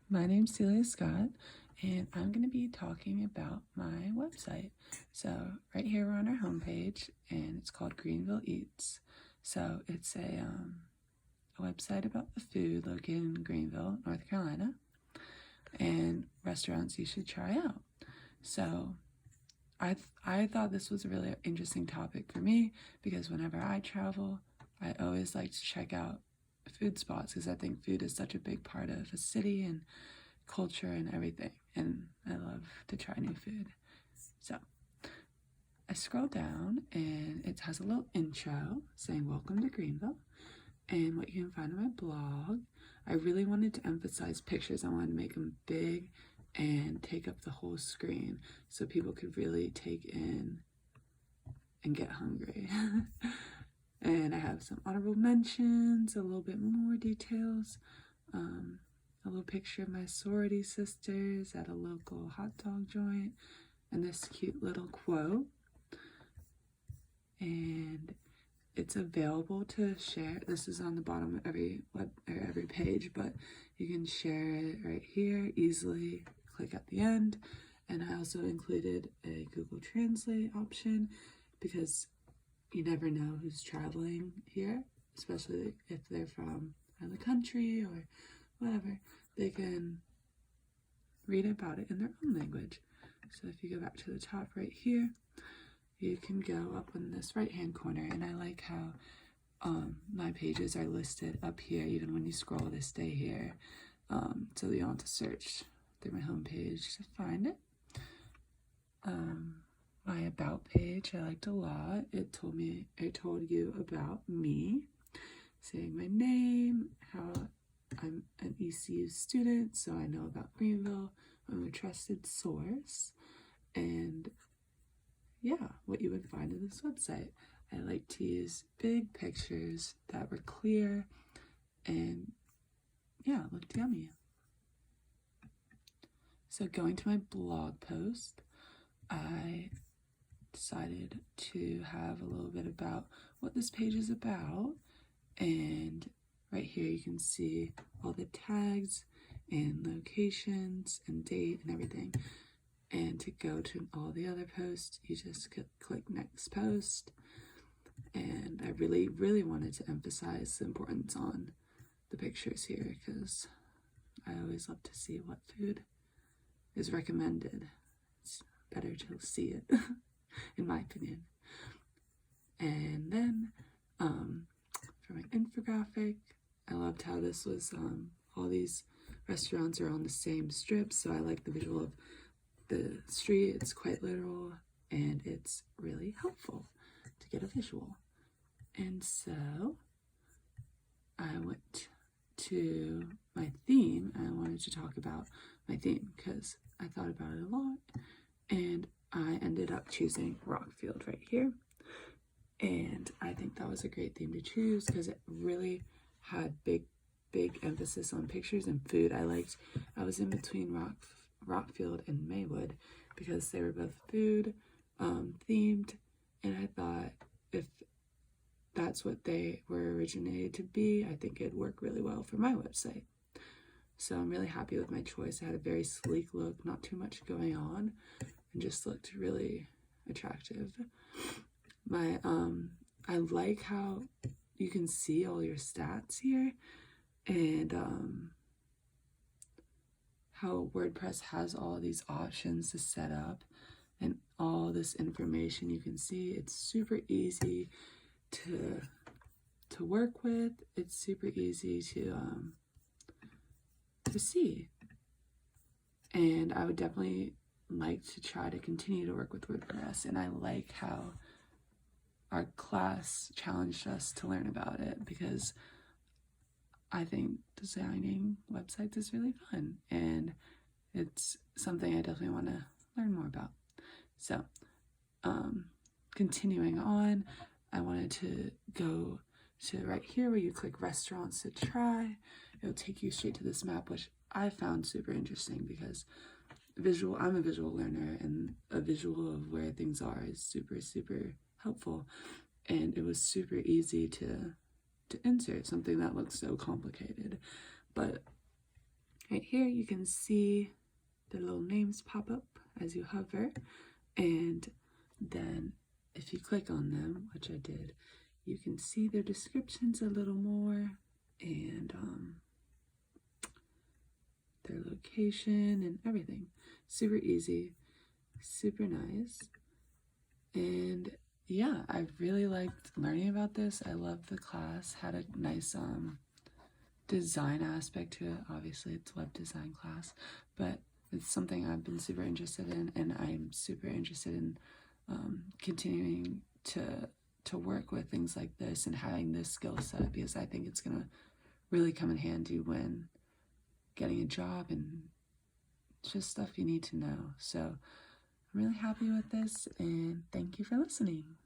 My name's Celia Scott, and I'm going to be talking about my website. So, right here we're on our homepage, and it's called Greenville Eats. So, it's a website about the food located in Greenville, North Carolina, and restaurants you should try out. So, I thought this was a really interesting topic for me because whenever I travel, I always like to check out food spots because I think food is such a big part of a city and culture and everything, and I love to try new food. So I scroll down and it has a little intro saying welcome to Greenville and what you can find on my blog. I really wanted to emphasize pictures. I wanted to make them big and take up the whole screen so people could really take in and get hungry. And I have some honorable mentions, a little bit more details, a little picture of my sorority sisters at a local hot dog joint, and this cute little quote. And it's available to share. This is on the bottom of every page, but you can share it right here easily. Click at the end. And I also included a Google Translate option because you never know who's traveling here, especially if they're from out of the country or whatever. They can read about it in their own language. So if you go back to the top right here, you can go up in this right hand corner, and I like how my pages are listed up here even when you scroll to stay here, so you don't have to search through my home page to find it. My about page I liked a lot. It told you about me, saying my name, how I'm an ECU student, so I know about Greenville. I'm a trusted source, and yeah, what you would find in this website. I like to use big pictures that were clear and yeah, looked yummy. So going to my blog post, I decided to have a little bit about what this page is about, and right here you can see all the tags and locations and date and everything. And to go to all the other posts, you just click next post. And I really wanted to emphasize the importance on the pictures here because I always love to see what food is recommended. It's better to see it, in my opinion. And then for my infographic, I loved how this was all these restaurants are on the same strip, so I like the visual of the street. It's quite literal and it's really helpful to get a visual. And so I went to my theme. I wanted to talk about my theme because I thought about it a lot, and I ended up choosing Rockfield right here. And I think that was a great theme to choose because it really had big emphasis on pictures and food. I was in between Rockfield and Maywood because they were both food themed, and I thought if that's what they were originated to be, I think it'd work really well for my website. So I'm really happy with my choice. I had a very sleek look, not too much going on, and just looked really attractive. I like how you can see all your stats here, and how WordPress has all these options to set up and all this information you can see. It's super easy to work with. It's super easy to see, and I would definitely like to try to continue to work with WordPress. And I like how our class challenged us to learn about it because I think designing websites is really fun, and it's something I definitely want to learn more about. So, continuing on, I wanted to go to right here where you click restaurants to try. It'll take you straight to this map, which I found super interesting because I'm a visual learner, and a visual of where things are is super helpful. And it was super easy to insert something that looks so complicated. But Right here you can see the little names pop up as you hover, and then if you click on them, which I did, you can see their descriptions a little more, and their location and everything. Super easy, super nice. And yeah, I really liked learning about this. I loved the class, had a nice design aspect to it. Obviously it's web design class, but it's something I've been super interested in, and I'm super interested in continuing to work with things like this and having this skill set, because I think it's gonna really come in handy when getting a job, and it's just stuff you need to know. So I'm really happy with this, and thank you for listening.